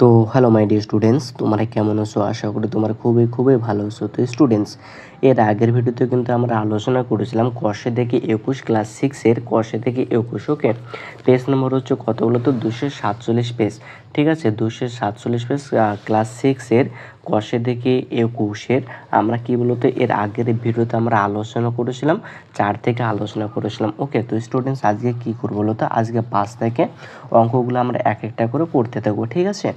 তো hello my dear students, তোমরা কেমন আছো? আশা করি তোমরা খুবই খুবই ভালো আছো। তো স্টুডেন্টস, এর আগের ভিডিওতে কিন্তু আমরা আলোচনা করেছিলাম কষে থেকে 21 ক্লাস 6-এর কষে থেকে 21। ওকে, পেজ নম্বর হচ্ছে কত বলো তো? 247 পেজ। ঠিক আছে, 247 পেজ ক্লাস 6-এর কষে থেকে 21-এর আমরা কি বলতো এর আগের ভিডিওতে আমরা আলোচনা করেছিলাম 4 থেকে আলোচনা করেছিলাম। ওকে, তো স্টুডেন্টস আজকে কী করবো বলো তো? আজকে 5 থেকে অঙ্কগুলো আমরা এক একটা করে করতে থাকবো। ঠিক আছে,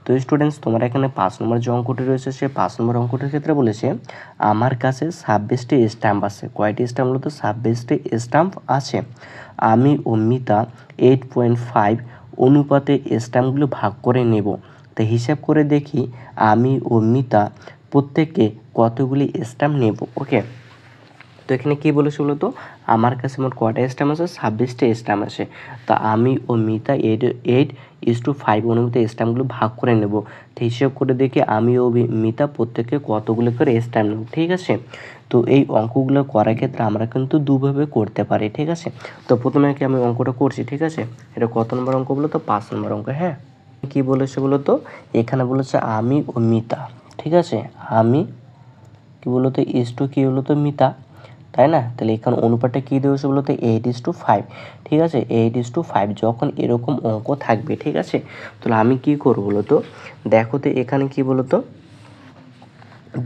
তো স্টুডেন্টস তোমরা এখানে 5 নম্বর যে অঙ্কটি রয়েছে সে 5 নম্বর অঙ্কটির ক্ষেত্রে বলেছে আমার কাছে 26টি স্ট্যাম্প আছে। কয়টি স্ট্যাম্প বলতো? 26টি স্ট্যাম্প আছে। আমি ও মিতা 8.5 অনুপাতে স্ট্যাম্পগুলো ভাগ করে নেব। তো হিসাব করে দেখি আমি ও মিতা প্রত্যেকে কতগুলি স্ট্যাম্প নেব। ওকে, তো এখানে কী বলেছে বলো তো? আমার কাছে মোট কয়টা স্ট্যাম্প আছে? 26টা স্ট্যাম্প আছে। তা আমি ও মিতা 8:5 অনুপাতে স্ট্যাম্পগুলো ভাগ করে নেব। তো হিসেব করে দেখি আমি ও মিতা প্রত্যেকে কতগুলো করে স্ট্যাম্প নেব। ঠিক আছে, তো এই অঙ্কগুলো করার ক্ষেত্রে আমরা কিন্তু দুভাবে করতে পারি। ঠিক আছে, তো প্রথমে আমি অঙ্কটা করছি। ঠিক আছে, এটা কত নম্বর অঙ্ক বলো তো? 5 নম্বর অঙ্ক। হ্যাঁ, কী বলেছে বলো তো? এখানে বলেছে আমি ও মিতা। ঠিক আছে, আমি কী বলো তো? কী হলো তো? মিতা, তাই না? তাহলে এখানে অনুপাতটা কী দেওয়া বলো তো? 8:5। ঠিক আছে, 8:5 যখন এরকম অঙ্ক থাকবে। ঠিক আছে, তাহলে আমি কী করবো বলো তো? দেখো তো এখানে কী বলো তো,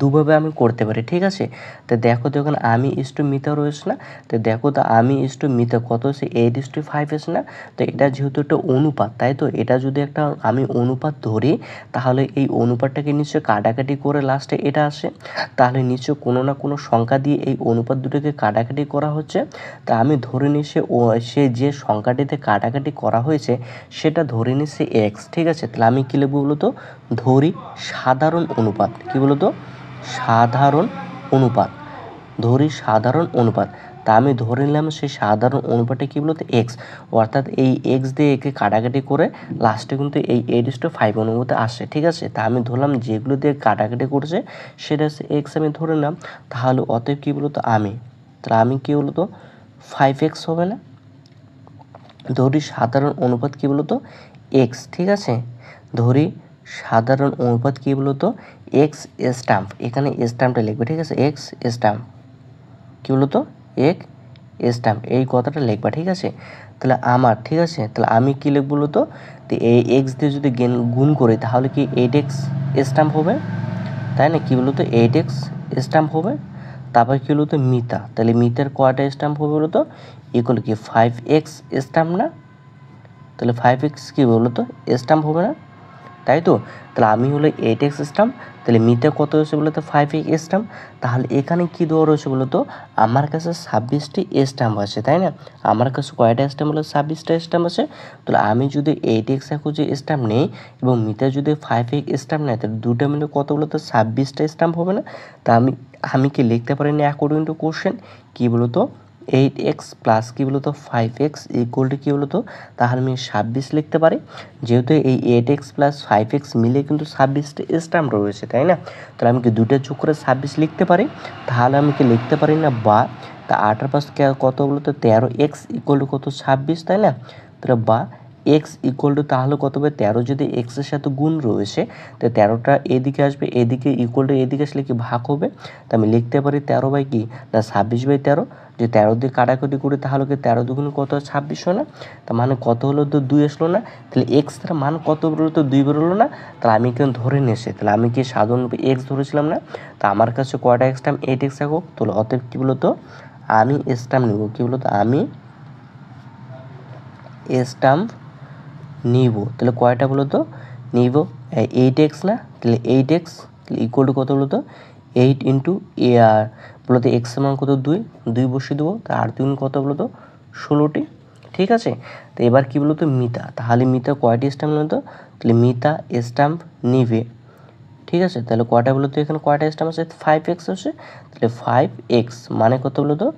দুভাবে আমি করতে পারি। ঠিক আছে, তো দেখো তো এখানে আমি মিতা রয়েছে না? তো দেখো তো আমি মিতা কত আছে? 8:5 আছে না? তো এটা যেহেতু একটা অনুপাত, তাই তো এটা যদি একটা আমি অনুপাত ধরি তাহলে এই অনুপাতটাকে নিশ্চয়ই কাটাকাটি করে লাস্টে এটা আসে। তাহলে নিশ্চয় কোনো না কোনো সংখ্যা দিয়ে এই অনুপাত দুটোকে কাটাকাটি করা হচ্ছে। তা আমি ধরে নিই সে যে সংখ্যাটিতে কাটাকাটি করা হয়েছে সেটা ধরে নিই সে এক্স। ঠিক আছে, তাহলে আমি কী লিখবো বলো তো? ধরি সাধারণ অনুপাত। কী বলো তো? সাধারণ অনুপাত। ধরি সাধারণ অনুপাত। তা আমি ধরে নিলাম সেই সাধারণ অনুপাতটা কী বলতো? এক্স। অর্থাৎ এই এক্স দিয়ে একে কাটাকাটি করে লাস্টে কিন্তু এই 8:5 অনুপাতে আসে। ঠিক আছে, তা আমি ধরলাম যেগুলো দিয়ে কাটাকাটি করছে সেটা হচ্ছে এক্স আমি ধরে নিলাম। তাহলে অতএব কী বলতো? তাহলে আমি কী বলতো? 5x হবে না? ধরি সাধারণ অনুপাত কী বলতো? এক্স। ঠিক আছে, ধরি সাধারণ অনুপাত কী বলতো? X stamp. এখানে স্ট্যাম্পটা লিখবে। ঠিক আছে, এক্স স্ট্যাম্প কী বলতো? এক স্ট্যাম্প, এই কথাটা লিখবা। ঠিক আছে, তাহলে আমার, ঠিক আছে, তাহলে আমি কী লিখবো বলতো? তো এই এক্স দিয়ে যদি গুণ করি তাহলে কি 8x স্ট্যাম্প হবে, তাই না? কী বলতো? 8x স্ট্যাম্প হবে। তারপর কী বলতো? মিতা, তাহলে মিতার কয়টা স্ট্যাম্প হবে বলতো? ইকুয়াল কি 5x স্ট্যাম্প না? তাহলে 5x কী বলতো? স্ট্যাম্প হবে না, তাই তো? তাহলে আমি হলো 8x স্ট্যাম্প, তাহলে মিতে কত হয়েছে বলতো? 5x stamp. তাহলে এখানে কী দেওয়া রয়েছে বলতো? আমার কাছে 26টি স্ট্যাম্প আছে, তাই না? আমার কাছে কয়টা স্ট্যাম্প হলো? 26টা স্ট্যাম্প আছে। তাহলে আমি যদি 8x যে স্ট্যাম্প নেই এবং মিতে যদি 5x স্ট্যাম্প নেয় তাহলে দুটো মিলে কত বলতো? 26টা স্ট্যাম্প হবে না? তা আমি কি লিখতে পারিনি অ্যাকর্ডিং টু কোশ্চেন? কী বলতো? 8x প্লাস কী বলতো? 5x ইকুয়াল টু কী বলতো? তাহলে আমি 26 লিখতে পারি। যেহেতু এই 8x প্লাস 5x মিলে কিন্তু 26টা স্ট্যাম্প রয়েছে, তাই না? তাহলে আমি কি দুটো যোগ করে 26 লিখতে পারি? তাহলে আমি কি লিখতে পারি না? বা তা 8 আর 5 কত বলতো? 13x ইকুয়াল টু কত? 26, তাই না? তাহলে বা এক্স ইকুয়াল টু তাহলে কত হবে? 13 যদি এক্সের সাথে গুণ রয়েছে তো 13টা এদিকে আসবে, এদিকে ইকুয়াল টু এদিকে আসলে কি ভাগ হবে? তো আমি লিখতে পারি 13 বাই কি না 26/13। যে 13 দিয়ে কাটাকুটি করি তাহলে কি 13 দুগুণ কত? 26 হয় না? তার মানে কত হলো? তো 2 আসলো না? তাহলে এক্স তার মান কত বেরোলো? তো 2 বেরোলো না? তাহলে আমি কিন্তু ধরে নিয়েছি, তাহলে আমি কি সাধারণ এক্স ধরেছিলাম না? তা আমার কাছে কয়টা স্ট্যাম্প? 8x থাকুক। তাহলে অতএব কী বলতো? আমি স্ট্যাম্প নিব। কী বলতো? আমি স্ট্যাম্প নিব। তাহলে কয়টা বলো তো? নিব 8x না? তাহলে 8x ইকুয়াল টু কত বলো তো? 8 ইন্টু বলো তো এক্সের মান কত? 2 বসিয়ে দেবো। তা আর 2 কত বলো তো? 16টি। ঠিক আছে, তো এবার কী বলো তো? মিতা, তাহলে মিতা কয়টি স্ট্যাম্প নেবে তো? তাহলে মিতা স্ট্যাম্প নিবে। ঠিক আছে, তাহলে কয়টা বলো তো? এখানে কয়টা স্ট্যাম্প আছে? 5x আছে। তাহলে 5x মানে কত বলো তো?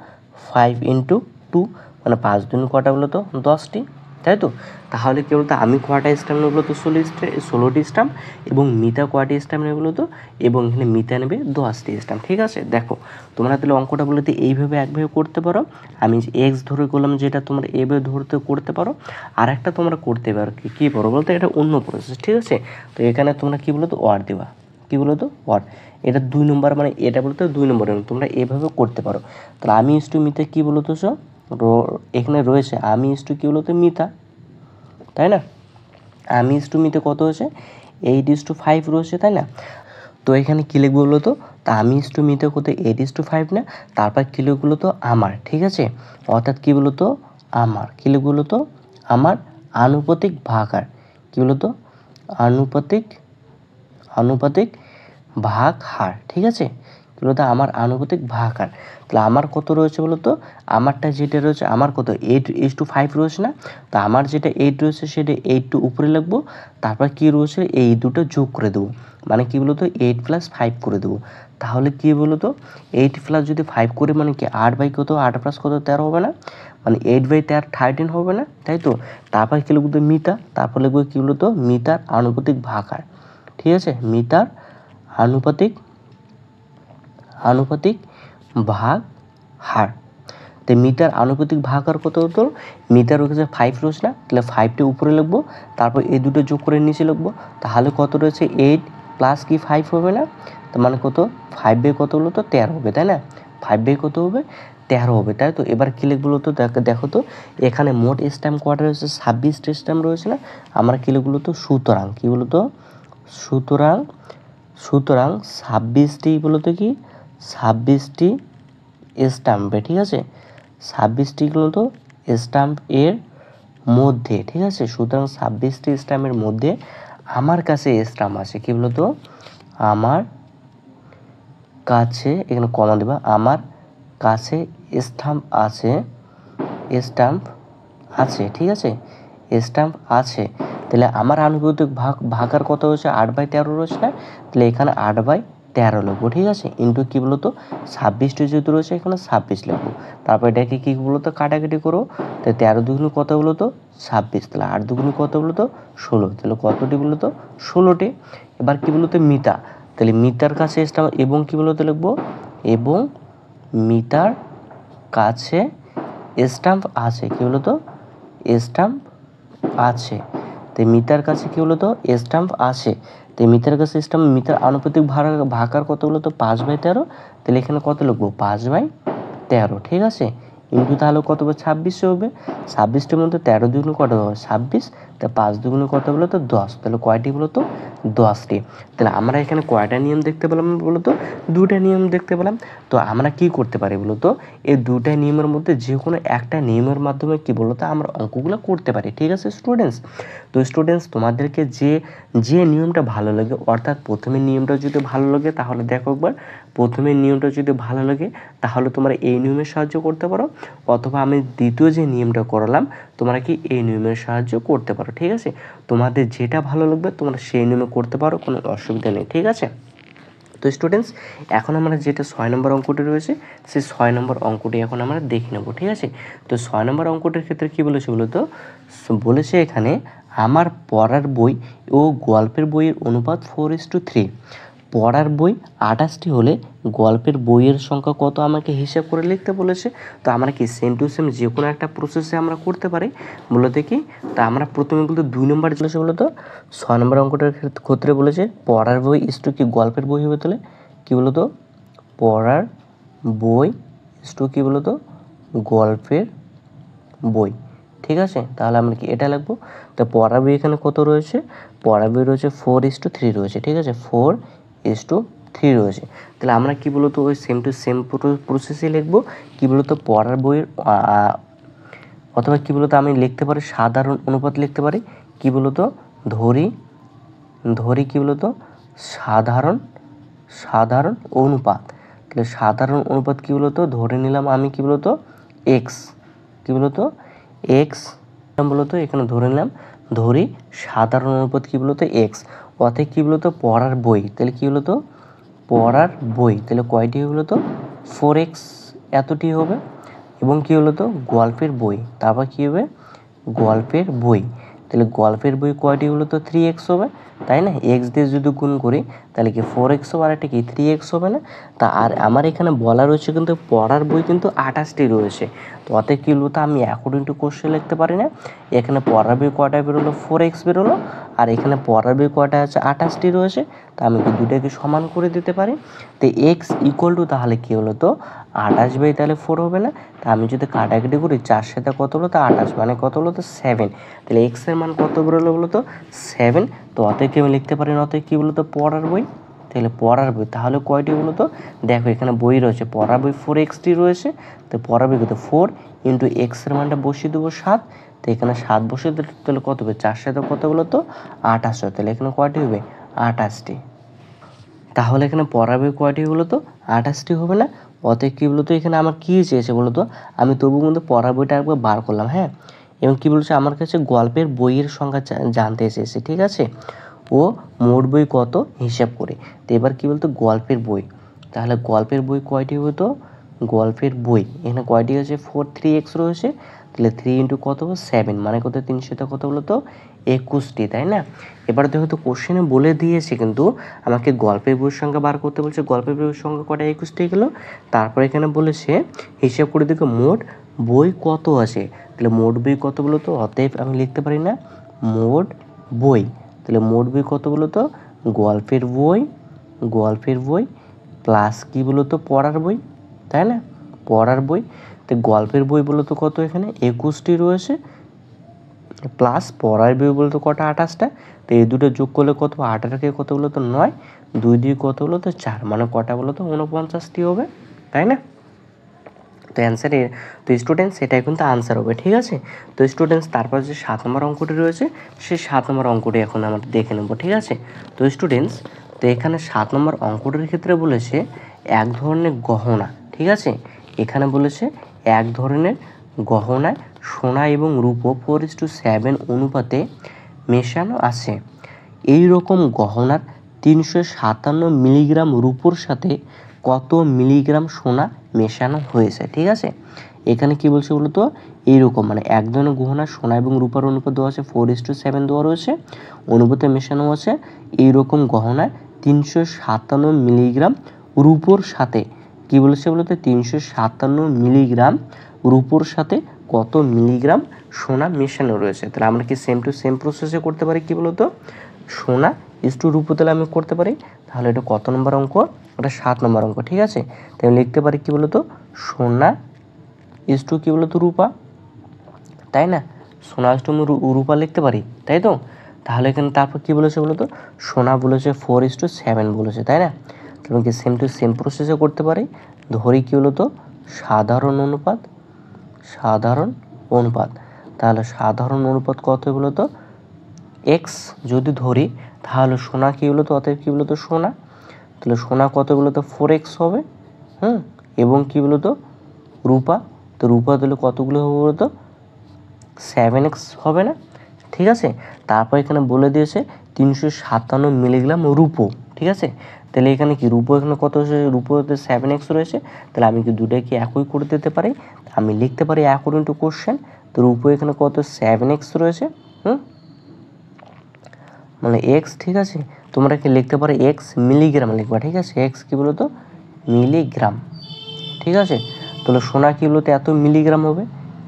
5 ইন্টু 2 মানে 5 দুগুণ কয়টা বলো তো? 10টি। তাই তো? তাহলে কী বলতো, আমি কয়টা স্ট্যাম্প নেব বলতো, 16টি স্ট্যাম্প, এবং মিতা কয়টি স্ট্যাম্প নেবে বলতো, এবং এখানে মিতা নেবে 10টি স্ট্যাম্প। ঠিক আছে, দেখো তোমরা তাহলে অঙ্কটা বলতে এইভাবে একভাবে করতে পারো। আমি এক্স ধরে করলাম, যেটা তোমরা এভাবে ধরতে করতে পারো। আর একটা তোমরা করতে পারো কী পারো বলতো, এটা অন্য প্রসেস। ঠিক আছে, তো এখানে তোমরা কী বলো তো, ওয়ার দেবা, কী বলো তো, ওয়ার। এটা 2 নম্বর, মানে এটা বলতে 2 নম্বরের, তোমরা এভাবে করতে পারো। তাহলে আমি ইস টু মিতা কী বলো তো, এখানে রয়েছে আমি ইস টু কী বলো তো, মিতা, তাই না? আমি ইস টু মিতে কত হয়েছে, 8:5 রয়েছে, তাই না? তো এখানে কী লিখবো বলো তো, তা আমি ইস টু মিতে কত, 8:5 না, তারপর কী লিখবো বলো তো, আমার। ঠিক আছে, অর্থাৎ কী বলো তো, আমার কী লিখবো বলো তো, আমার আনুপাতিক ভাগার, কী বলো তো, আনুপাতিক আনুপাতিক ভাগ হার। ঠিক আছে, কী বলতো, আমার আনুপাতিক ভাগ হার। তাহলে আমার কত রয়েছে বলো তো, আমারটা যেটা রয়েছে, আমার কত 8:5 রয়েছে না, তো আমার যেটা 8 রয়েছে সেটা 8 উপরে লিখবো, তারপর কী রয়েছে এই দুটো যোগ করে দেবো, মানে কী বলো তো 8 + 5 করে দেবো। তাহলে কী বলো তো, 8 + যদি 5 করে মানে কি 8 কত, 8 + কত 13 হবে না, মানে 8/13 হবে না, তাই তো? তারপর কী লিখবো তো, মিতা, তারপর লিখবো কী বলো তো, মিতার আনুপাতিক ভাগ হার। ঠিক আছে, মিটার আনুপাতিক ভাগ হার। তো মিটার আনুপাতিক ভাগ হার কত হতো, মিটার রয়েছে 5 রয়েছে না, তাহলে 5টা উপরে লিখবো, তারপর এই দুটো যোগ করে নিচে লিখবো, তাহলে কত রয়েছে 8 + কি 5 হবে না, তার মানে কত 5 কত হলো তো 13 হবে, তাই না? 5 কত হবে, 13 হবে, তাই তো? এবার কী লিখবো তো, দেখো তো এখানে মোট স্ট্যাম্প কয়টা রয়েছে, 26টি স্ট্যাম্প রয়েছে না, আমরা কী লিখবো তো, সুতরাং কী বলো তো, সুতরাং 26টি বলতে কি, 26টি স্ট্যাম্পে, ঠিক আছে, 26টি তো স্ট্যাম্প এর মধ্যে, ঠিক আছে, সুতরাং 26টি স্ট্যাম্পের মধ্যে আমার কাছে স্ট্যাম্প আছে, কি বলতো, আমার কাছে, এখানে কমা দেবা, আমার কাছে স্ট্যাম্প আছে, ঠিক আছে, স্ট্যাম্প আছে। তাহলে আমার আনুপাতিক ভাগার কত হচ্ছে, 8/13 রয়েছে না, তাহলে এখানে 8/13 লিখবো। ঠিক আছে, ইন্টু কী বলতো, 26টি যেহেতু রয়েছে এখানে 26 লিখবো। তারপর এটাকে কী বলতো, কাটাকাটি করো, তাহলে 13 দুগুণ কত বলতো, 26, তাহলে 8 দুগুণ কত বলতো, 16, তাহলে কতটি বলতো, 16টি। এবার কী বলতো, মিতা, তাহলে মিতার কাছে স্ট্যাম্প, এবং কী বলতো লিখবো, এবং মিতার কাছে স্ট্যাম্প আছে, কী বলতো, স্ট্যাম্প আছে। তো মিটার কাছে কী বলতো, স্ট্যাম্প আছে, তো মিটার কাছে স্ট্যাম্প, মিটার আনুপাতিক ভাগার কত বলতো, 5/13, তাহলে এখানে কত লিখবো, 5/13, ঠিক আছে, ইন্টু তাহলে কত হবে, 26 হবে, 26টির মধ্যে 13 দুগুণ কত হবে, 26, তা 5 দুগুণ কত বলতো, 10, তাহলে কয়টি বলতো, 10টি। তাহলে আমরা এখানে কয়টা নিয়ম দেখতে পেলাম বলতো, 2টা নিয়ম দেখতে পেলাম। তো আমরা কি করতে পারি বলতো, এই 2টা নিয়মের মধ্যে যে কোনো একটা নিয়মের মাধ্যমে কি বলতো আমরা অঙ্কগুলো করতে পারি। ঠিক আছে স্টুডেন্টস, তো স্টুডেন্টস তোমাদেরকে যে নিয়মটা ভালো লাগে, অর্থাৎ প্রথমের নিয়মটা যদি ভালো লাগে তাহলে দেখো একবার, প্রথমের নিয়মটা যদি ভালো লাগে তাহলে তোমরা এই নিয়মের সাহায্য করতে পারো, অথবা আমি দ্বিতীয় যে নিয়মটা করালাম তোমরা কি এই নিয়মের সাহায্য করতে পারো। ঠিক আছে, তোমাদের যেটা ভালো লাগবে তোমরা সেই নিয়মে করতে পারো, কোনো অসুবিধা নেই। ঠিক আছে, তো স্টুডেন্টস এখন আমরা যেটা 6 নম্বর অঙ্কটি রয়েছে সেই 6 নম্বর অঙ্কটি এখন আমরা দেখে নেব। ঠিক আছে, তো 6 নম্বর অঙ্কটির ক্ষেত্রে কী বলেছে বলতো, বলেছে এখানে আমার পড়ার বই ও গল্পের বইয়ের অনুপাত 4:3, পড়ার বই 28টি হলে গল্পের বইয়ের সংখ্যা কত আমাকে হিসাব করে লিখতে বলেছে। তো আমরা কি সেম টু সেম যে কোনো একটা প্রসেসে আমরা করতে পারি বলতে কি, তা আমরা প্রথমে বলতে 2 নম্বর বলেছে বলতো, 6 নম্বর অঙ্কটার ক্ষেত্রে বলেছে পড়ার বই ইস্টু কি গল্পের বই হবে, তাহলে কী বলতো, পড়ার বই ইস্টু কী বলতো, গল্পের বই। ঠিক আছে, তাহলে আমরা কি এটা লিখবো, তো পড়ার বই এখানে কত রয়েছে, পড়ার বই রয়েছে 4:3 রয়েছে। ঠিক আছে, 4:3 রয়েছে, তাহলে আমরা কি বলতো ওই সেম টু সেম প্রসেসে লিখবো, কি বলতো পড়ার বইয়ের অথবা কি বলতো আমি লিখতে পারি সাধারণ অনুপাত লিখতে পারি, কি বলতো ধরি কি বলতো সাধারণ অনুপাত। তাহলে সাধারণ অনুপাত কি বলতো ধরে নিলাম আমি, কি বলতো এক্স, কি বলতো এক্স বলতো, এখানে ধরে নিলাম ধরি সাধারণ অনুপাত কি বলতো এক্স, অর্থাৎ কি বলতো পড়ার বই, তাহলে কি বলতো পড়ার বই, তাহলে কয়টি বলতো 4x এতটি হবে, এবং কি বলতো গল্পের বই, তারপর কি হবে গল্পের বই। তাহলে গল্পের বই কয়টি হলো তো 3x হবে, তাই না? এক্স দিয়ে যদি গুণ করি তাহলে কি 4x হবে, আর একটা কি 3x হবে না? তা আর আমার এখানে বলা রয়েছে কিন্তু পড়ার বই কিন্তু 28টি রয়েছে। তো অতএব কী বলতো, আমি অ্যাকর্ডিং টু কোশ্চেন লিখতে পারি না, এখানে পড়ার বই কয়টা বেরোলো 4x বেরোলো, আর এখানে পড়ার বই কয়টা আছে 28টি রয়েছে। তা আমি কি দুটাকে সমান করে দিতে পারি। তো x ইকুয়াল টু তাহলে কী হলো তো 28 বাই তাহলে 4 হবে না? তা আমি যদি কাটাকাটি করি 4 সাথে কত হলো তো 28, মানে কত হলো তো 7। তাহলে x এর মান কত বেরোলো বলো তো 7। তো অতএব কি আমি লিখতে পারি না, অতএব কী বলো তো পড়ার বই। তাহলে পড়ার বই তাহলে কয়টি বলো তো, দেখো এখানে বই রয়েছে, পড়ার বই 4xটি রয়েছে। তো পড়ার বই কত 4 ইন্টু এক্সের মানটা বসিয়ে দেবো 7। তো এখানে 7 বসিয়ে দিলে তাহলে কত হবে 4 সাথে কত বলো তো 28, তাহলে এখানে কয়টি হবে 28টি। তাহলে এখানে পড়ার বই কয়টি হলো তো 28টি হবে না? অতএব কী বলতো এখানে আমার কী চেয়েছে বলো তো, আমি তবু কিন্তু পড়ার বইটা একবার বার করলাম, হ্যাঁ। এবং কী বলছে আমার কাছে গল্পের বইয়ের সংখ্যা জানতে চেয়েছে, ঠিক আছে, ও মোট বই কত হিসাব করে। তো এবার কী বলতো গল্পের বই, তাহলে গল্পের বই কয়টি হতো, গল্পের বই এখানে কয়টি আছে 4 3x রয়েছে, তাহলে 3 ইন্টু কত হবে 7, মানে কত 300 কত বলো তো 21টি, তাই না? এবার দেখো তো কোশ্চেনে বলে দিয়েছে কিন্তু আমাকে গল্পের বইয়ের সংখ্যা বার করতে বলছে, গল্পের বইয়ের সংখ্যা কটা 21টি গেলো। তারপর এখানে বলেছে হিসাব করে দেখো মোট বই কত আছে, তাহলে মোট বই কত বলো তো, অতএব আমি লিখতে পারি না মোট বই, তাহলে মোট বই কত বলো তো গল্পের বই, গল্পের বই প্লাস কী বলো তো পড়ার বই, তাই না? পড়ার বই। তো গল্পের বই বলো তো কত এখানে 21টি রয়েছে, প্লাস পড়ার বই বলতো কটা 28টা। তো এই দুটো যোগ করলে কত 8-কে কত বলো তো 9, 2 দিয়ে কত বলো তো 4, মানে কটা বলো তো 49টি হবে, তাই না? তো অ্যান্সার তো স্টুডেন্টস এটাই কিন্তু আনসার হবে, ঠিক আছে। তো স্টুডেন্টস তারপর যে 7 নম্বর অঙ্কটি রয়েছে সেই 7 নম্বর অঙ্কটি এখন আমরা দেখে নেব, ঠিক আছে। তো স্টুডেন্টস তো এখানে 7 নম্বর অঙ্কটির ক্ষেত্রে বলেছে এক ধরনের গহনা, ঠিক আছে, এখানে বলেছে এক ধরনের গহনায় সোনা এবং রূপো 4:7 অনুপাতে মেশানো আছে। এই রকম গহনার 357 মিলিগ্রাম রূপোর সাথে কত মিলিগ্রাম সোনা মেশানো হয়েছে, ঠিক আছে। এখানে কি বলছে বলো তো এইরকম, মানে এক ধরনের গহনা সোনা এবং রূপার অনুপাত দেওয়া আছে 4:7 দেওয়া রয়েছে, অনুপাতে মেশানো আছে এইরকম গহনায় 357 মিলিগ্রাম রূপোর সাথে কি বলেছে বলতে 357 মিলিগ্রাম রূপোর সাথে কত মিলিগ্রাম সোনা মেশানো রয়েছে। তাহলে আমরা কি সেম টু সেম প্রসেসে করতে পারি, কি বলতো সোনা ইস টু রূপো, তাহলে আমি করতে পারি। তাহলে এটা কত নম্বর অঙ্ক, এটা 7 নম্বর অঙ্ক, ঠিক আছে। তাই লিখতে পারি কি বলতো সোনা ইস টু কি বলতো রূপা, তাই না? সোনা ইস টু রূপা লিখতে পারি, তাই তো। তাহলে এখানে তারপর কি বলেছে বলতো সোনা বলেছে 4:7 বলেছে, তাই না? তাহলে কি সেম টু সেম প্রসেসে করতে পারি। ধরি কি বলতো সাধারণ অনুপাত, সাধারণ অনুপাত, তাহলে সাধারণ অনুপাত কত বলতো এক্স যদি ধরি, তাহলে সোনা কী বলো তো অতএব কী বলো তো সোনা, তাহলে সোনা কত বলো তো 4x হবে, এবং কী বলো তো রূপা, তো রূপা তাহলে কতগুলো হবে বলো তো 7x হবে না, ঠিক আছে। তারপর এখানে বলে দিয়েছে 357 মিলিগ্রাম রূপো, ঠিক আছে। তাহলে এখানে কি রূপো এখানে কত হচ্ছে, রূপোতে 7x রয়েছে, তাহলে আমি কি দুটাই কি একই করে দিতে পারি, আমি লিখতে পারি অ্যাকর্ডিং টু কোশ্চেন। তো রূপো এখানে কত 7x রয়েছে, মানে এক্স, ঠিক আছে। তোমরা কি লিখতে পারো এক্স মিলিগ্রাম লিখবা, ঠিক আছে, এক্স কী বলো তো মিলিগ্রাম, ঠিক আছে। তাহলে সোনা কী বলতো এত মিলিগ্রাম হবে,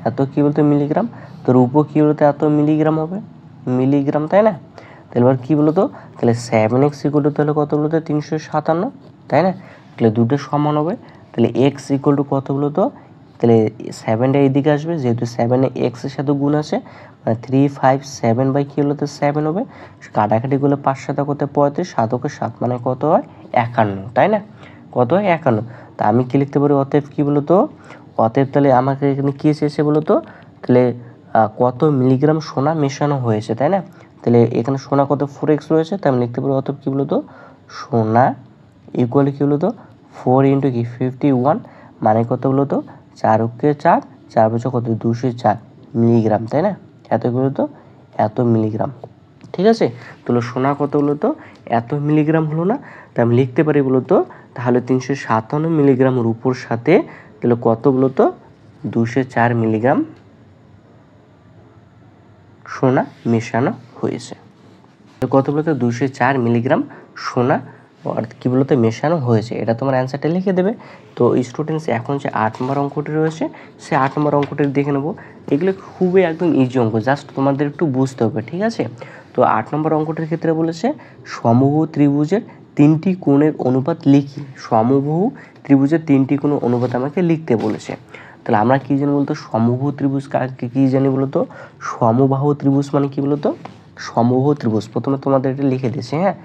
এত কী বলতো মিলিগ্রাম, তো রূপো কী বলতো এত মিলিগ্রাম হবে, মিলিগ্রাম, তাই না। তাহলে এবার কী বলতো তাহলে 7x ইকুয়াল টু তাহলে কত বলতো 357, তাই না। তাহলে দুটো সমান হবে, তাহলে এক্স ইকুয়াল টু কত বলতো, তাহলে 7টা এইদিকে আসবে, যেহেতু 7-এ এক্সের সাথে গুণ আছে, মানে 357 বাই কী হলো তো 7 হবে, কাটাকাটি করলে 5 7 কত 35, 7 7 মানে কত হয় 51, তাই না, কত হয় 51। তা আমি কি লিখতে পারি অতএব কী বলতো, অতএব তাহলে আমাকে এখানে কী এসেছে বলতো, তাহলে কত মিলিগ্রাম সোনা মেশানো হয়েছে, তাই না। তাহলে এখানে সোনা কত 4x রয়েছে, তাই আমি লিখতে পারি অতএব কী বলতো সোনা ইকুয়াল কী বলতো 4 ইন্টু কি 51, মানে কত বলতো 4-কে 4, 4 বছর কত 204 মিলিগ্রাম, তাই না, এত কি বলতো এত মিলিগ্রাম, ঠিক আছে। তাহলে সোনা কত বলতো এত মিলিগ্রাম হলো না, তা আমি লিখতে পারি বলতো তাহলে 357 মিলিগ্রাম রূপোর সাথে তাহলে কত বলতো 204 মিলিগ্রাম সোনা মেশানো হয়েছে। কত বলতো 204 মিলিগ্রাম সোনা কি বলতো মেশানো হয়েছে। এটা তোমার অ্যান্সারটা লিখে দেবে। তো স্টুডেন্টস এখন যে 8 নম্বর অঙ্কটি রয়েছে সে 8 নম্বর অঙ্কটি দেখে নেবো। এগুলো খুবই একদম ইজি অঙ্ক, জাস্ট তোমাদের একটু বুঝতে হবে, ঠিক আছে। তো 8 নম্বর অঙ্কটির ক্ষেত্রে বলেছে সমবাহু ত্রিভুজের 3টি কোণের অনুপাত লিখি। সমবাহু ত্রিভুজের 3টি কোণের অনুপাত আমাকে লিখতে বলেছে। তাহলে আমরা কী জানি বলতো সমবাহু ত্রিভুজ কাকে কী জানি বলতো? সমবাহু ত্রিভুজ মানে কি বলতো? সমবাহু ত্রিভুজ প্রথমে তোমাদের এটা লিখে দিয়েছি, হ্যাঁ,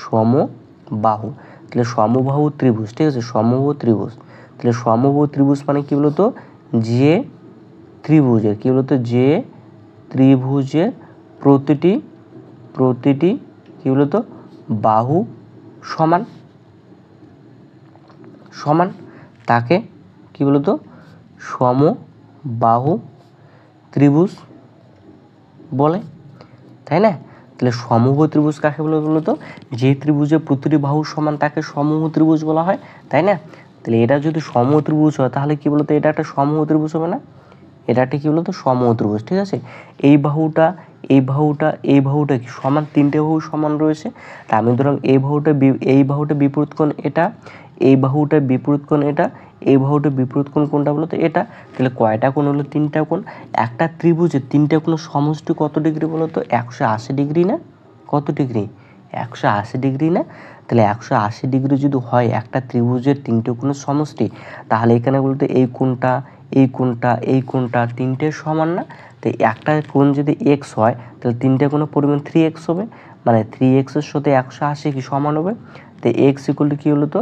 সমবাহু। তাহলে সমবাহু ত্রিভুজ, ঠিক আছে, সমবাহু ত্রিভুজ। তাহলে সমবাহু ত্রিভুজ মানে কি বলতো? যে ত্রিভুজের কি বলতো? যে ত্রিভুজের প্রতিটি কি বলতো বাহু সমান সমান তাকে কি বলতো সমবাহু ত্রিভুজ বলে, তাই না? তাহলে সমবাহু ত্রিভুজ কাকে বলে বলতো? যে ত্রিভুজের প্রতিটি বাহু সমান তাকে সমবাহু ত্রিভুজ বলা হয়, তাই না? তাহলে এটা যদি সমবাহু ত্রিভুজ হয় তাহলে কি বলতো? এটা একটা সমবাহু ত্রিভুজ হবে না? এটা একটা কি বলতো? সমবাহু ত্রিভুজ, ঠিক আছে। এই বাহুটা কি সমান, 3টে বাহু সমান রয়েছে। তা আমি ধরুন এই বাহুটা বিপরীত কোণ এটা, এই বাহুটা বিপরীত কোণ এটা, এই বাহুটা বিপরীত কোণ কোনটা বলতো? এটা। তাহলে কয়টা কোণ হলো? 3টা কোণ। একটা ত্রিভুজের 3টে কোণ সমষ্টি কত ডিগ্রি বলতো? 180 ডিগ্রি না? কত ডিগ্রি? 180 ডিগ্রি না? তাহলে 180 ডিগ্রি যদি হয় একটা ত্রিভুজের 3টে কোণের সমষ্টি, তাহলে এখানে বলতে এই কোণটা 3টে সমান না? তো একটা কোণ যদি এক্স হয় তাহলে 3টে কোণের পরিমাণ 3x হবে, মানে 3x এর সাথে 180 কি সমান হবে? তো এক্স ইকুয়াল টু কী হলো? তো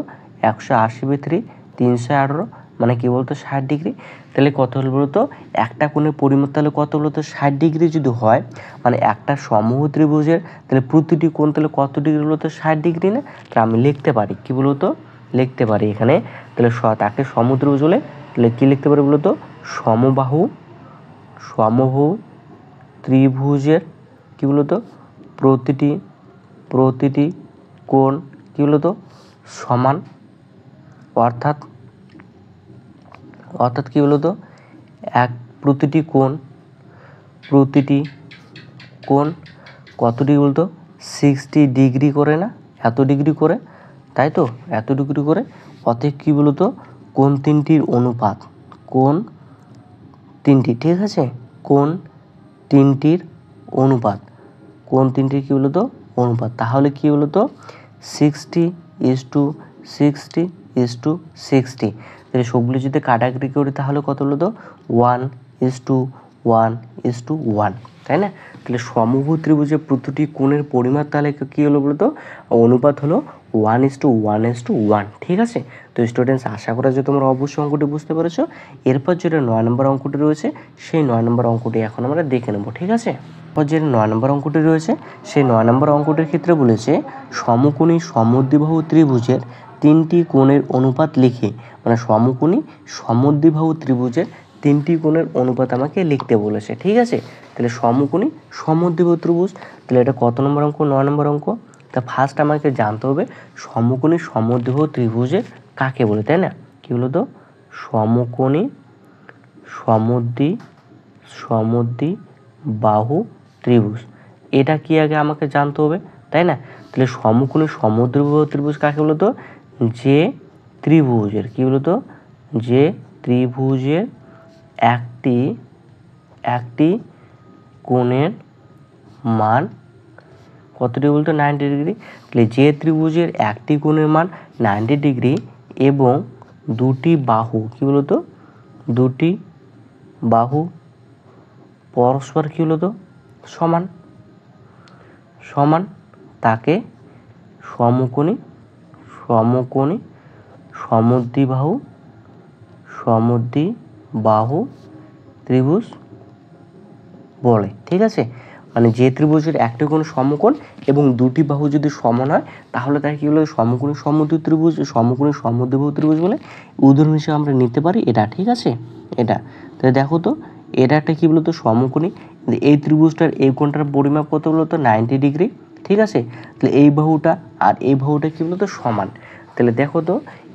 180/3 318, মানে কি বলতো 60 ডিগ্রি। তাহলে কত হলো বলতো? একটা কোণের পরিমাণ তাহলে কত বলতো? 60 ডিগ্রি যদি হয়, মানে একটা সমবাহু ত্রিভুজের তাহলে প্রতিটি কোণ তাহলে কত ডিগ্রি বলতো? 60 ডিগ্রি না? তাহলে আমি লিখতে পারি কি বলতো? লিখতে পারি এখানে তাহলে তাকে সমত্রিভুজ বলে। তাহলে কী লিখতে পারি বলতো? সমবাহু ত্রিভুজের কি বলতো? প্রতিটি কোণ কি বলতো? সমান, অর্থাৎ কি বলতো? প্রতিটি কোণ কত ডিগ্রি বলতো? 60 ডিগ্রি করে না? এত ডিগ্রি করে, তাই তো, এত ডিগ্রি করে। অতএব কি বলতো? কোণ তিনটির অনুপাত, ঠিক আছে, কোণ তিনটির কি বলতো? অনুপাত। তাহলে কি বলতো? 60:60:60। তাহলে সবগুলো যদি কাটাকাটি করি তাহলে কত হলো? তো 1:1:1, তাই না? তাহলে সমবাহু ত্রিভুজের প্রতিটি কোণের পরিমাপ তাহলে কী হলো বলতো? অনুপাত হলো 1:1:1, ঠিক আছে। তো স্টুডেন্টস আশা করা যে তোমরা অবশ্যই অঙ্কটি বুঝতে পেরেছো। এরপর যেটা 9 নম্বর অঙ্কটি রয়েছে সেই 9 নম্বর অঙ্কটি এখন আমরা দেখে নেব, ঠিক আছে। এরপর যে 9 নম্বর অঙ্কটি রয়েছে সেই 9 নম্বর অঙ্কটির ক্ষেত্রে বলেছে সমকোণী সমদ্বিবাহু ত্রিভুজের 3টি কোণের অনুপাত লিখে, মানে সমকোণী সমদ্বিবাহু ত্রিভুজের 3টি কোণের অনুপাত আমাকে লিখতে বলেছে, ঠিক আছে। তাহলে সমকোণী সমদ্বিবাহু ত্রিভুজ, তাহলে এটা কত নম্বর অঙ্ক? 9 নম্বর অঙ্ক। তা ফার্স্ট আমাকে জানতে হবে সমকোণী সমদ্বিবাহু ত্রিভুজের কাকে বলে, তাই না? কি হলো তো? সমকোণী সমদ্বিবাহু ত্রিভুজ, এটা কি আগে আমাকে জানতে হবে, তাই না? তাহলে সমকোণী সমদ্বিবাহু ত্রিভুজ কাকে বলতো? যে ত্রিভুজের কি বলতো? যে ত্রিভুজের একটি কোণের মান কত ডিগ্রি বলতো? 90 ডিগ্রি। তাহলে যে ত্রিভুজের একটি কোণের মান 90 ডিগ্রি এবং দুটি বাহু কি বলতো? দুটি বাহু পরস্পর কি বলতো? সমান তাকে সমকোণী সমদ্বিবাহু ত্রিভুজ বলে, ঠিক আছে। মানে যে ত্রিভুজের একটি কোণ সমকোণ এবং দুটি বাহু যদি সমান হয় তাহলে তাকে কি বলে? সমকোণী সমদ্বিবাহু ত্রিভুজ বলে। উদাহরণ হিসেবে আমরা নিতে পারি এটা, ঠিক আছে, এটা। তাহলে দেখো তো এটা একটা কি বলতো? সমকোণী। এই ত্রিভুজটার এই কোণটার পরিমাপ কত বলতো? 90 ডিগ্রি, ঠিক আছে। তাহলে এই বাহুটা আর এই বাহুটা কি বলতো? সমান। তাহলে দেখো তো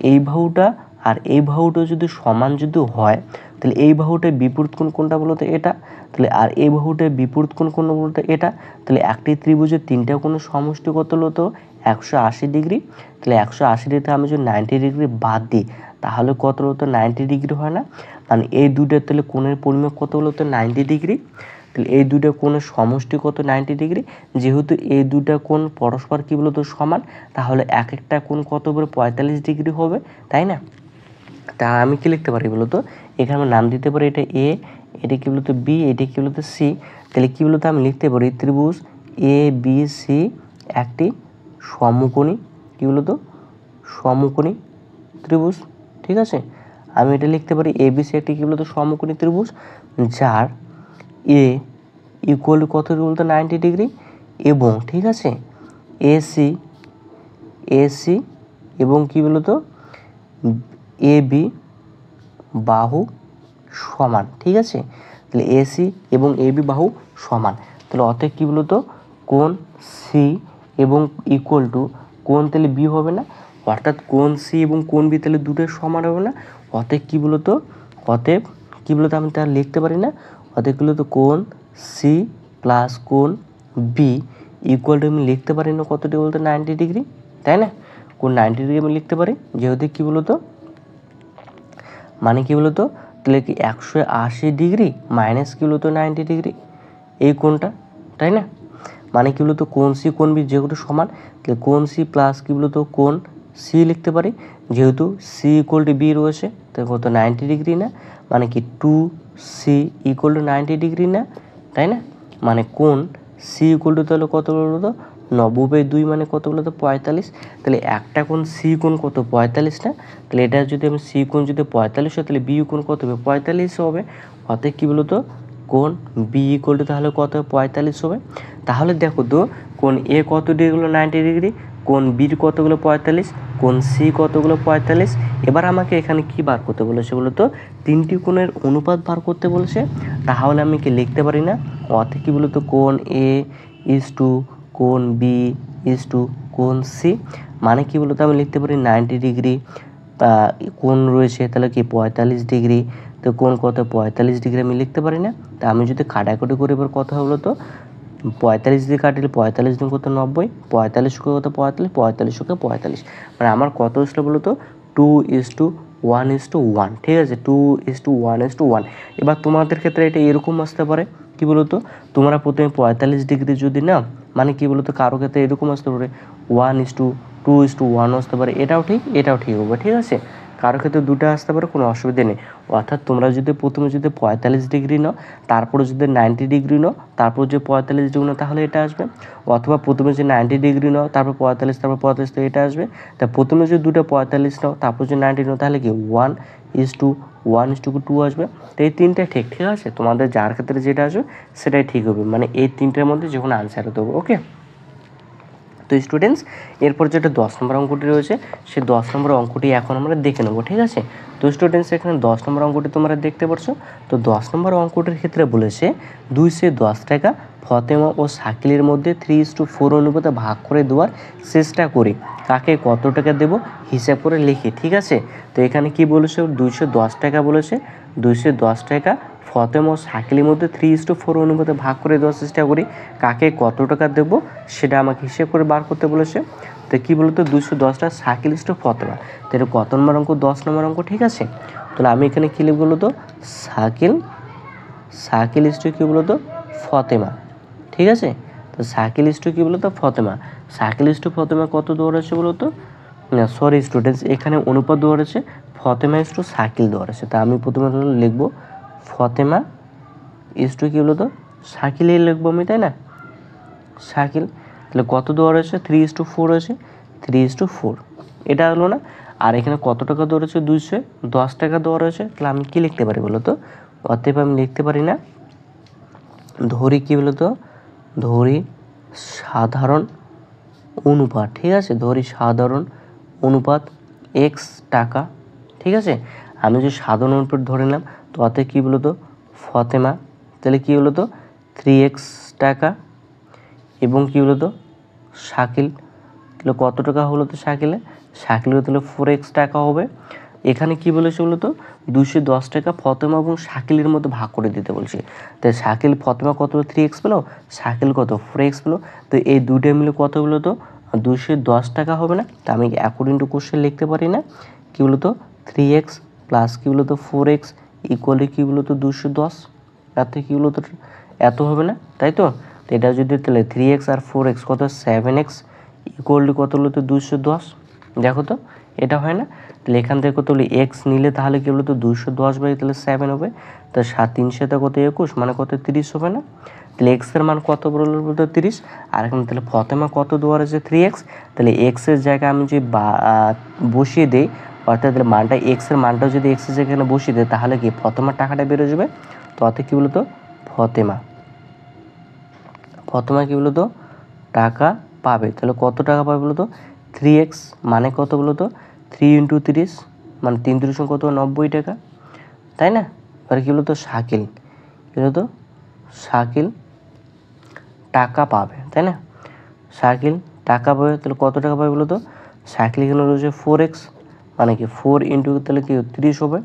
এই বাহুটা আর এই বাহুটা যদি সমান যদি হয় তাহলে এই বাহুটার বিপরীত কোণ কোনটা বলো তো? এটা। তাহলে আর এই বাহুটার বিপরীত কোণ কোনটা বলো তো? এটা। তাহলে একটি ত্রিভুজের তিনটা কোণের সমষ্টি কত হলো তো? 180 ডিগ্রি। তাহলে 180 ডিগ্রিতে আমি যদি 90 ডিগ্রি বাদ দিই তাহলে কত হলো তো? 90 ডিগ্রি হয় না? মানে এই দুইটার তাহলে কোণের পরিমাপ কত হলো তো? 90 ডিগ্রি। তাহলে এই দুইটা কোণের সমষ্টি কত? 90 ডিগ্রি। যেহেতু এই দুইটা কোণ পরস্পর কী বলো তো? সমান, তাহলে এক একটা কোণ কত হবে? 45 ডিগ্রি হবে, তাই না? তা আমি কি লিখতে পারি বলো তো? এখানে আমি নাম দিতে পারি এটা এ, এটা কি বলতো বি, এটা কি বলতো সি। তাহলে কি বলতো? আমি লিখতে পারি ত্রিভুজ এ বি সি একটি সমকোণী, কি বলতো? সমকোণী ত্রিভুজ। ঠিক আছে, আমি এটা লিখতে পারি এ বি সি একটি কি বলতো? সমকোণী ত্রিভুজ, যার এ ইকুয়াল কত বলতো? 90 ডিগ্রি, এবং ঠিক আছে এসি এসি এবং কি বলতো এ বি বাহু সমান। ঠিক আছে, তাহলে এসি এবং এ বি বাহু সমান। তাহলে অতএব কী বলতো? কোণ সি এবং ইকুয়াল টু কোণ তাহলে বি হবে না? অর্থাৎ কোণ সি এবং কোণ বি তাহলে দুটোই সমান হবে না? অতএব কী বলতো? অতএব কী বলতো? আমি তাহলে লিখতে পারি না? অতএব কী বলতো? কোণ সি প্লাস কোণ বি ইকুয়াল টু আমি লিখতে পারি না কতটি বলতো? 90 ডিগ্রি, তাই না? কোণ 90 ডিগ্রি আমি লিখতে পারি, যেহেতু কী বলতো মানে কি বলতো? তাহলে কি 180 ডিগ্রি মাইনাস কি বলতো 90 ডিগ্রি, এই কোণটা, তাই না? মানে কি বলতো? কোণ সি কোণ বি যেহেতু সমান, তাহলে কোণ সি প্লাস কি বলতো কোণ সি লিখতে পারি, যেহেতু সি ইকুয়াল টু বি রয়েছে, তাহলে কত 90 ডিগ্রি না? মানে কি 2c ইকুয়াল টু 90 ডিগ্রি না, তাই না? মানে কোণ সি ইকুয়াল টু তাহলে কত বলতো? 90/2 মানে কত বলতো? 45। তাহলে একটা কোণ সি কোণ কত? 45 না? তাহলে এটা যদি আমি সি কোণ যদি 45 হয় তাহলে বি কোণ কত হবে? 45 হবে। অতএব কী বলতো? কোণ বি ইকুয়াল টু তাহলে কত? 45 হবে। তাহলে দেখো তো কোণ এ কত ডিগ্রি হলো? 90 ডিগ্রি। কোণ বির কতগুলো? 45। কোণ সি কতগুলো? 45। এবার আমাকে এখানে কি বার করতে বলেছে বলতো? তিনটি কোণের অনুপাত বার করতে বলেছে। তাহলে আমি কি লিখতে পারি না? অতএব কি বলতো? কোণ এ ইজ টু কোণ বি ইজ টু কোণ সি, মানে কি বলতো? আমি লিখতে পারি 90 ডিগ্রি কোণ রয়েছে তাহলে কি 45 ডিগ্রি, তো কোণ কত? 45 ডিগ্রি আমি লিখতে পারি না? তা আমি যদি কাটাকুটি করি এবার কত হলো তো? 45 দিয়ে কাটলে 45 দিন কত? 90, 45 কত? 45, 45 45, মানে আমার কত আসলে বলো তো? 2:1:1, ঠিক আছে, 2:1:1। এবার তোমাদের ক্ষেত্রে এটা এরকম আসতে পারে, কি বলো তো? তোমরা প্রথমে 45 ডিগ্রি যদি না, মানে কি বলো তো? কারো ক্ষেত্রে এরকম আসতে পারে 1:2:1 আসতে পারে, এটাও ঠিক এটাও ঠিক হবে, ঠিক আছে? কারো ক্ষেত্রে দুটো আসতে পারে, কোনো অসুবিধা নেই। অর্থাৎ তোমরা যদি প্রথমে যদি 45 ডিগ্রি নাও, তারপরে যদি 90 ডিগ্রি নাও, তারপর যে 45 ডিগ্রি নাও তাহলে এটা আসবে। অথবা প্রথমে যে 90 ডিগ্রি নাও তারপর 45, তারপর 45 তো এটা আসবে। তা প্রথমে যদি দুটো 45 নাও তারপর যদি 90 নাও তাহলে কি 1:1:2 আসবে। তো এই তিনটে ঠিক, ঠিক আছে? তোমাদের যার ক্ষেত্রে যেটা আসবে সেটাই ঠিক হবে, মানে এই তিনটের মধ্যে যে কোনো আনসার দেবো। ওকে, তো স্টুডেন্টস এরপর যেটা 10 নম্বর অঙ্কটি রয়েছে সেই 10 নম্বর অঙ্কটি এখন আমরা দেখে নেবো, ঠিক আছে? তো স্টুডেন্টস এখানে 10 নম্বর অঙ্কটি তোমরা দেখতে পাচ্ছো। তো 10 নম্বর অঙ্কটির ক্ষেত্রে বলেছে 210 টাকা ফতেমা ও শাকিলের মধ্যে 3:4 অনুপাতে ভাগ করে দেওয়ার চেষ্টা করি, কাকে কত টাকা দেব হিসাব করে লিখি, ঠিক আছে? তো এখানে কি বলেছে? 210 টাকা বলেছে, 210 টাকা ফতেমা ও শাকিলের মধ্যে 3:4 অনুপাতে ভাগ করে দেওয়ার চেষ্টা করি, কাকে কত টাকা দেবো সেটা আমাকে হিসেব করে বার করতে বলেছে। তো কী বলতো? 210টা শাকিল ইস্টু ফতেমা, তো এটা কত নম্বর অঙ্ক? 10 নম্বর অঙ্ক, ঠিক আছে? তাহলে আমি এখানে কী লিখব বলতো? শাকিল ইস্টু কী বলতো? ফতেমা, ঠিক আছে? তো শাকিল ইস্টু কী বলতো? ফতেমা। শাকিল ইস্টু ফতেমা কত দেওয়া রয়েছে বলতো? না সরি স্টুডেন্টস, এখানে অনুপাত দেওয়া রয়েছে ফতেমা ইস্টু শাকিল দেওয়া রয়েছে। তা আমি প্রথমে লিখবো ফতেমা ইস্টু কী বলতো? শাকিলই লিখবো আমি, তাই না? শাকিল, তাহলে কত দেওয়া রয়েছে? 3:4 রয়েছে, 3:4 এটা হলো না? আর এখানে কত টাকা দেওয়া রয়েছে? 210 টাকা দেওয়া রয়েছে। তাহলে আমি কী লিখতে পারি বলো তো? অতএব আমি লিখতে পারি না, ধরি কী বলো তো? ধরি সাধারণ অনুপাত, ঠিক আছে? ধরি সাধারণ অনুপাত x টাকা, ঠিক আছে? আমি যদি সাধারণ অনুপাত ধরে নিলাম, তো অতএব কী বলো তো? ফতেমা তাহলে কী হলো তো? 3x টাকা, এবং কী হলো তো? শাকিল, তাহলে কত টাকা হলো তো শাকিলে? শাকিলের তাহলে 4x টাকা হবে। এখানে কি বলেছে বলো তো 210 টাকা ফতেমা এবং শাকিলের মধ্যে ভাগ করে দিতে বলছে। তাই শাকিল ফতেমা কত 3x পেলো, শাকিল কত 4x পেলো। তো এই দুটো মিলে কত বলো তো 210 টাকা হবে না? তা আমি অ্যাকর্ডিং টু কোশ্চেন লিখতে পারি না কি বলো তো 3x প্লাস কি বলো তো 4x ইকুয়ালি কি বলো তো 210, তাতে কি বলো তো এত হবে না, তাই তো? তো এটা যদি তাহলে 3x আর 4x কত 7x ইকুয়ালি কত হলো তো 210, দেখো তো এটা হয় না? তাহলে এখান থেকে কত হলো এক্স নিলে তাহলে কি বলো তো 210 তাহলে 7 হবে। তো 7 3 কত 21 মানে কত 30 হবে না? তাহলে এক্সের মান কত বললো বলতো 30। আর এখন তাহলে ফতেমা কত দেওয়া আছে 3x, তাহলে এক্সের জায়গায় আমি যদি বসিয়ে দিই, অর্থাৎ তাহলে মানটা এক্সের মানটাও যদি এক্সের জায়গায় বসিয়ে দিই তাহলে কি ফতেমার টাকাটা বেরো যাবে। তো অর্থাৎ কী বলতো ফতেমা কী বলতো টাকা পাবে। তাহলে কত টাকা পাবে বলতো 3x মানে কত বলতো 3 × 30 মানে 3 × 30 কত 90 টাকা, তাই না? এবার কী বলতো শাকিল কী বলতো শাকিল টাকা পাবে, তাই না? শাকিল টাকা পাবে, তাহলে কত টাকা পাবে বলতো শাকিল এখানে রয়েছে 4x মানে কি 4 × তাহলে কি 30 হবে,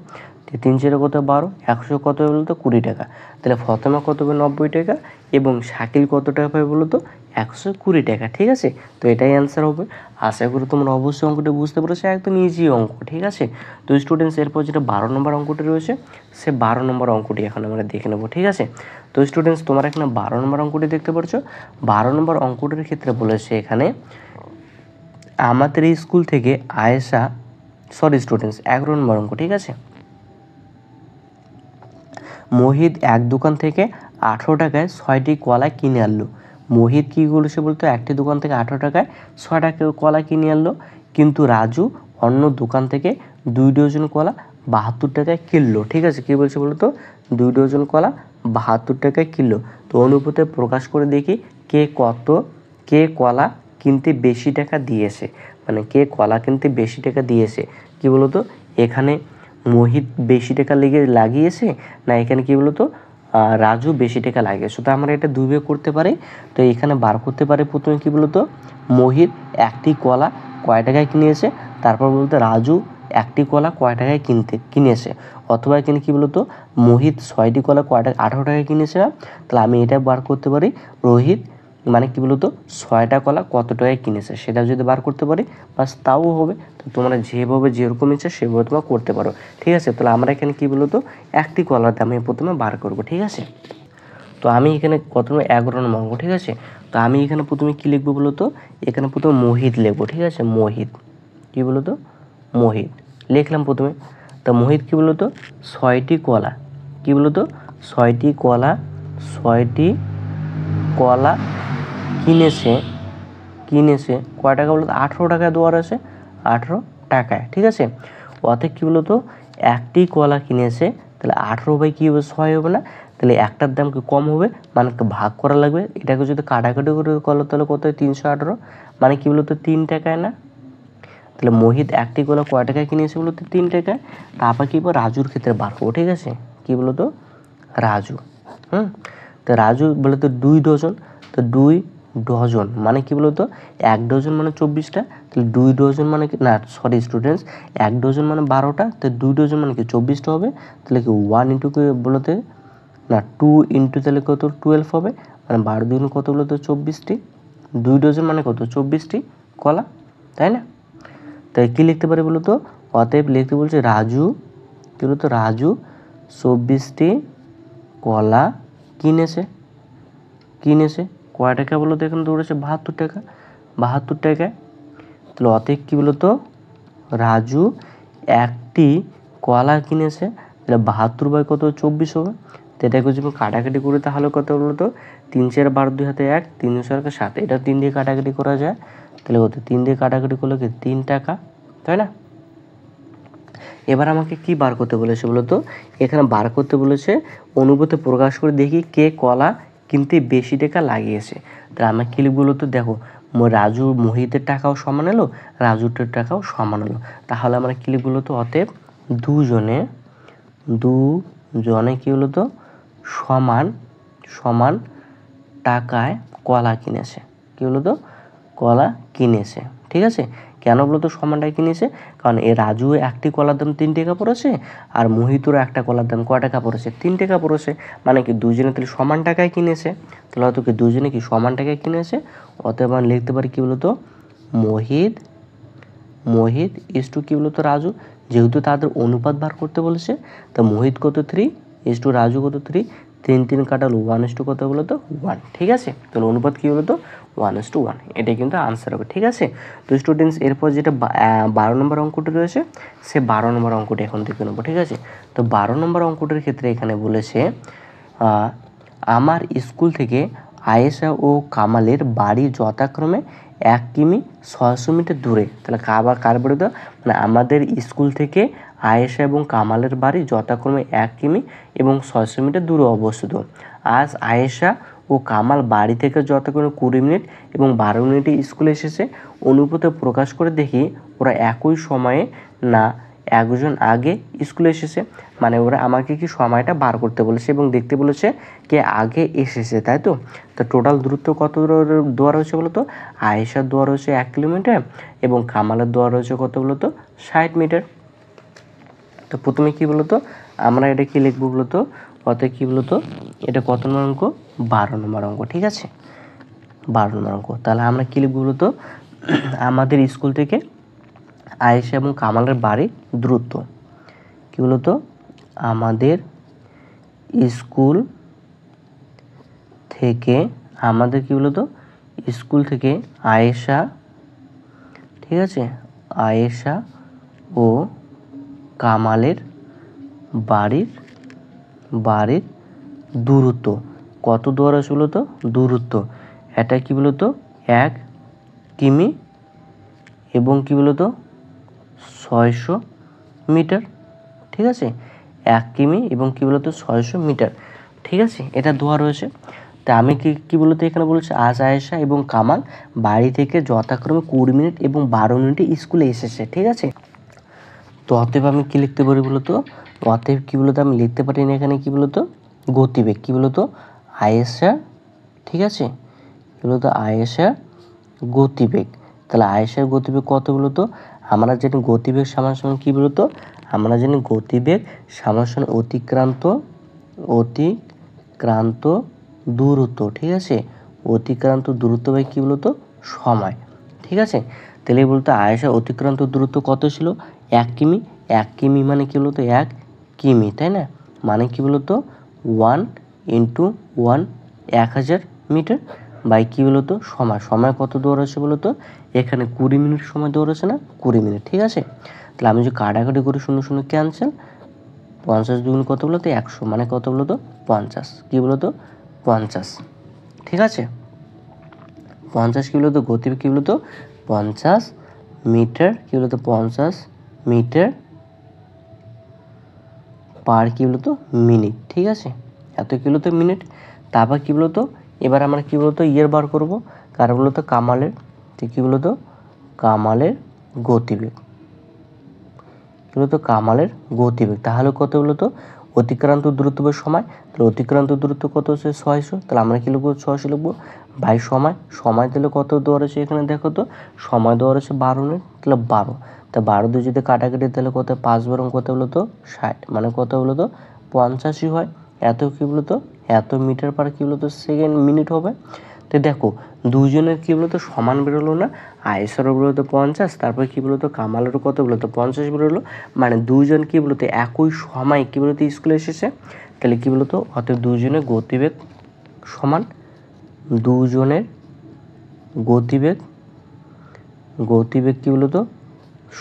3 কত 12, 100 কত হবে বলতো 20 টাকা। তাহলে ফতেমা কত হবে 90 টাকা এবং শাকিল কত টাকা পাবে বলতো 120 টাকা, ঠিক আছে? তো এটাই অ্যান্সার হবে। আশা করি তোমরা অবশ্যই অঙ্কটা বুঝতে পেরেছো, একদম ইজি অঙ্ক, ঠিক আছে? তো স্টুডেন্টস এরপর যেটা 12 নম্বর অঙ্কটি রয়েছে সে 12 নম্বর অঙ্কটি এখন আমরা দেখে নেবো, ঠিক আছে? তো স্টুডেন্টস তোমরা এখানে 12 নম্বর অঙ্কটি দেখতে পাচ্ছো। 12 নম্বর অঙ্কটির ক্ষেত্রে বলেছে এখানে আমাদের এই স্কুল থেকে আয়েশা, সরি স্টুডেন্টস 11 নম্বর অঙ্ক, ঠিক আছে? মোহিত এক দোকান থেকে 18 টাকায় 6টি কলা কিনে আনলো। মোহিত কী করেছে বলতো একটি দোকান থেকে 18 টাকায় 6টা কলা কিনে আনলো, কিন্তু রাজু অন্য দোকান থেকে 2 ডজন কলা 72 টাকায় কিনলো, ঠিক আছে? কী বলছে বলতো 2 ডজন কলা 72 টাকায় কিনলো। তো অনুপাতে প্রকাশ করে দেখি কে কলা কিনতে বেশি টাকা দিয়েছে, মানে কে কলা কিনতে বেশি টাকা দিয়েছে। কি বলতো এখানে মোহিত বেশি টাকা লাগিয়েছে না এখানে কি বলতো রাজু বেশি টাকা লাগিয়েছে। তো আমরা এটা দুইভাবে করতে পারি। তো এখানে বার করতে পারি প্রথমে কি বলতো মোহিত একটি কলা কয় টাকায় কিনেছে, তারপর বলতে রাজু একটি কলা কয় টাকায় কিনেছে, অথবা এখানে কি বলতো মোহিত 6টি কলা কয় টাকা 18 টাকায় কিনেছে না, তাহলে আমি এটা বার করতে পারি রোহিত মানে কি বলতো 6টা কলা কত টাকায় কিনেছে সেটা যদি বার করতে পারি বাস তাও হবে। তো তোমরা যেভাবে যেরকম ইচ্ছা সেভাবে তোমরা করতে পারো, ঠিক আছে? তাহলে আমরা এখানে কি বলতো একটি কলার দাম আমি প্রথমে বার করব, ঠিক আছে? তো আমি এখানে প্রথমে 11 নম্বর অঙ্ক, ঠিক আছে? তো আমি এখানে প্রথমে কি লিখবো বলতো এখানে প্রথমে মোহিত লিখবো, ঠিক আছে? মোহিত কি বলতো মোহিত লিখলাম প্রথমে। তো মোহিত কি বলতো 6টি কলা কি বলতো 6টি কলা কিনেছে কয় টাকা বলতো 18 টাকায় দেওয়ার আছে 18 টাকায়, ঠিক আছে? অর্থাৎ কী বলতো একটি কলা কিনেছে, তাহলে 18 কী হবে 6 হবে না? তাহলে একটার দাম কি কম হবে মানে ভাগ করা লাগবে, এটাকে যদি কাটাকাটি করে কলা তাহলে কত হয় 318 মানে কি বলতো 3 টাকায় না? তাহলে মোহিত একটি কলা কয় টাকায় কিনেছে বলতো 3 টাকায়। তারপর কি রাজুর ক্ষেত্রে বার করবো, ঠিক আছে? কি বলতো রাজু, তো রাজু বলতো 2 ডজন, তো 2 ডজন মানে কি বলতো 1 ডজন মানে 24টা, তাহলে 2 ডজন মানে কি না সরি স্টুডেন্টস 1 ডজন মানে 12টা, তো 2 ডজন মানে কি 24টা হবে। তাহলে কি 1 ইন্টু বলতে না 2 ইন্টু তাহলে কত 12 হবে, মানে 12 দুগুণ কত বলতো 24টি, 2 ডজন মানে কত 24টি কলা, তাই না? তাই কি লিখতে পারি বলতো অতএব লিখতে বলছে রাজু কি বলতো রাজু 24টি কলা কিনেছে কয় টাকা বলতো এখানে দৌড়েছে 72 টাকা 72 টাকায়। তাহলে অতএব কি বলতো রাজু একটি কলা কিনেছে, তাহলে 72 কত 24 হবে। তো এটাকে যদি কাটাকাটি করি তাহলে কত বলতো 3 4 12 2 হাতে 1 3 4 7, এটা 3 দিয়ে কাটাকাটি করা যায়, তাহলে কত 3 দিয়ে কাটাকাটি করলে কি 3 টাকা, তাই না? এবার আমাকে কি বার করতে বলেছে বলতো এখানে বার করতে বলেছে অনুপাতে প্রকাশ করে দেখি কে কলা কিনতে বেশি টাকা লাগিয়েছে। তাহলে আমরা কি লিখব বলতো দেখো রাজু মোহিতের টাকাও সমান এলো রাজুটের টাকাও সমান এলো, তাহলে আমরা কি লিখব বলতো অতএব দুজনে কি হলো তো সমান টাকায় কলা কিনেছে, কি হলো তো কলা কিনেছে, ঠিক আছে? কেন বলতো সমানটাই কিনেছে? কারণ এ রাজু একটি কলার দাম 3 টাকা পড়েছে, আর মোহিতর একটা কলার দাম কয় টাকা পড়েছে? 3 টাকা পড়েছে। মানে কি দুজনে তাহলে সমান টাকায় কিনেছে, তাহলে হয়তো কি দুজনে কি সমান টাকায় কিনেছে। অতএব আমি লিখতে পারি কি বলতো মোহিত ইস টু কি বলতো রাজু, যেহেতু তাদের অনুপাত বার করতে বলেছে, তা মোহিত কত 3 ইস টু রাজু কত 3, 3 কাটালো 1 কত বলতো 1। ঠিক আছে, তাহলে অনুপাত কি বলতো 1:1, এটাই কিন্তু আনসার হবে। ঠিক আছে, তো স্টুডেন্টস এরপর যেটা 12 নম্বর অঙ্কটি রয়েছে, সে 12 নম্বর অঙ্কটি এখন থেকে নেবো। ঠিক আছে, তো 12 নম্বর অঙ্কটির ক্ষেত্রে এখানে বলেছে আমার স্কুল থেকে আয়েশা ও কামালের বাড়ি যথাক্রমে 1 কিমি 600 মিটার দূরে। তাহলে কার বাড়ি তো, মানে আমাদের স্কুল থেকে আয়েশা এবং কামালের বাড়ি যথাক্রমে 1 কিমি এবং 600 মিটার দূরে অবস্থিত। আজ আয়েশা ও কামাল বাড়ি থেকে যথাক্রমে 20 মিনিট এবং 12 মিনিটে স্কুলে এসেছে। অনুপাতে প্রকাশ করে দেখি ওরা একই সময়ে না একজন আগে স্কুলে এসেছে। মানে ওরা আমাকে কি সময়টা বার করতে বলেছে এবং দেখতে বলেছে কে আগে এসেছে, তাই তো। তো টোটাল দূরত্ব কত দেওয়া রয়েছে বলতো? আয়েশার দেওয়া রয়েছে 1 কিলোমিটার এবং কামালের দেওয়া রয়েছে কত বলতো 60 মিটার। তো প্রথমে কি বলতো আমরা এটা কি লিখবো বলতো, অতএব কি বলতো এটা কত নম্বর অঙ্ক? 12 নম্বর অঙ্ক। ঠিক আছে, 12 নম্বর অঙ্ক। তাহলে আমরা কি লিখবো বলতো, আমাদের স্কুল থেকে আয়েশা এবং কামালের বাড়ির দূরত্ব কি বলতো, আমাদের স্কুল থেকে কি বলতো স্কুল থেকে আয়েশা, ঠিক আছে, আয়েশা ও কামালের বাড়ির দূরত্ব কত দূর আছে বলতো? দূরত্ব এটা কি বলতো 1 কিমি এবং কি বলতো 600 মিটার। ঠিক আছে, 1 কিমি এবং কি বলতো 600 মিটার। ঠিক আছে, এটা দেওয়া রয়েছে। তা আমি কি বলতো এখানে বলছি আজ আয়েশা এবং কামাল বাড়ি থেকে যথাক্রমে 20 মিনিট এবং 12 মিনিটে স্কুলে এসেছে। ঠিক আছে, তো অতএব আমি কি লিখতে পারি বলতো, অতএব কি বলতো আমি লিখতে পারি না এখানে কি বলতো গতিবেগ কি বলতো আয়েশা। ঠিক আছে, কি বলতো আয়েশার গতিবেগ। তাহলে আয়েশার গতিবেগ কত বলতো, আমরা জানি গতিবেগ সমান সমান কি বলতো, আমরা জানি গতিবেগ সমান সমান অতিক্রান্ত দূরত্ব। ঠিক আছে, অতিক্রান্ত দূরত্ব বাই কি বলতো সময়। ঠিক আছে, তাহলে বলতো আয়েশা অতিক্রান্ত দূরত্ব কত ছিল 1 কিমি। 1 কিমি মানে কি বলতো 1 কিমি, তাই না, মানে কি বলতো 1 × 1 1000 মিটার বাই কি বলতো সময় কত দৌড় আছে বলতো, এখানে 20 মিনিট সময় দৌড় আছে না, 20 মিনিট। ঠিক আছে, তাহলে আমি যদি কাটাকাটি করি 0 0 ক্যান্সেল, 50 দুগুণ কত বলতো 100, মানে কত বলতো 50, কি বলতো 50। ঠিক আছে, 50 কি বলতো গতিবেগ কি বলতো 50 মিটার, কি বলতো 50 মিটার পার কি বলতো মিনিট। ঠিক আছে, এত কি বলতো মিনিট। তারপর কি বলতো এবার আমরা কি বলতো বার করব, কার বলতো কামালের, কি বলতো কামালের গতিবেগ, কি বলতো কামালের গতিবেগ। তাহলে কত বলতো অতিক্রান্ত দূরত্ব বা সময়, তাহলে অতিক্রান্ত দূরত্ব কত হচ্ছে 600, তাহলে আমরা কি লিখবো 600 লিখবো বাই সময় দিলে কত দেওয়া রয়েছে এখানে দেখো তো, সময় দেওয়া রয়েছে 12 মিনিট, তাহলে 12, তা 12 দিয়ে যদি কাটাকাটি তাহলে কত 5 বরং কত বলতো 60, মানে কত বলতো 85 হয়। এত কি বলতো এত মিটার পার কি বলতো সেকেন্ড মিনিট হবে। তো দেখো দুজনের কি বলতো সমান বেরোলো না, আয়েশারও বলতো 50, তারপর কি বলতো কামালেরও কত বলতো 50 বেরোলো, মানে দুজন কি বলতো একই সময় কি বলতো স্কুলে এসেছে। তাহলে কি বলতো অতএব দুজনের গতিবেগ সমান, দুজনের গতিবেগ কি বলতো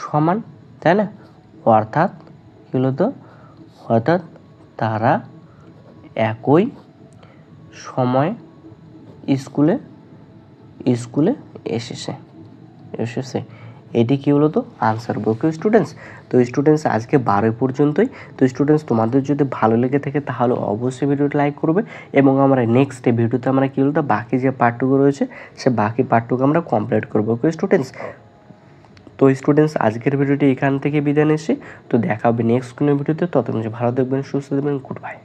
সমান, তাই না, অর্থাৎ কি বলতো অর্থাৎ তারা একই সময় স্কুলে এসেছে। এটি কি বলতো আনসার। ওকে স্টুডেন্টস, তো স্টুডেন্টস আজকে 12 পর্যন্তই। তো স্টুডেন্টস তোমাদের যদি ভালো লেগে থাকে তাহলে অবশ্যই ভিডিওটা লাইক করবে এবং আমরা নেক্সট ভিডিওতে আমরা কি বলতো বাকি যে পার্টটুকু রয়েছে সে বাকি পার্টটুকু আমরা কমপ্লিট করবো। ওকে স্টুডেন্টস, তো স্টুডেন্টস আজকের ভিডিওটি এখান থেকে বিদায় নিচ্ছি। তো দেখা হবে নেক্সট কোনো ভিডিওতে, ততক্ষণ ভালো থাকবেন, সুস্থ থাকবেন, গুড বাই।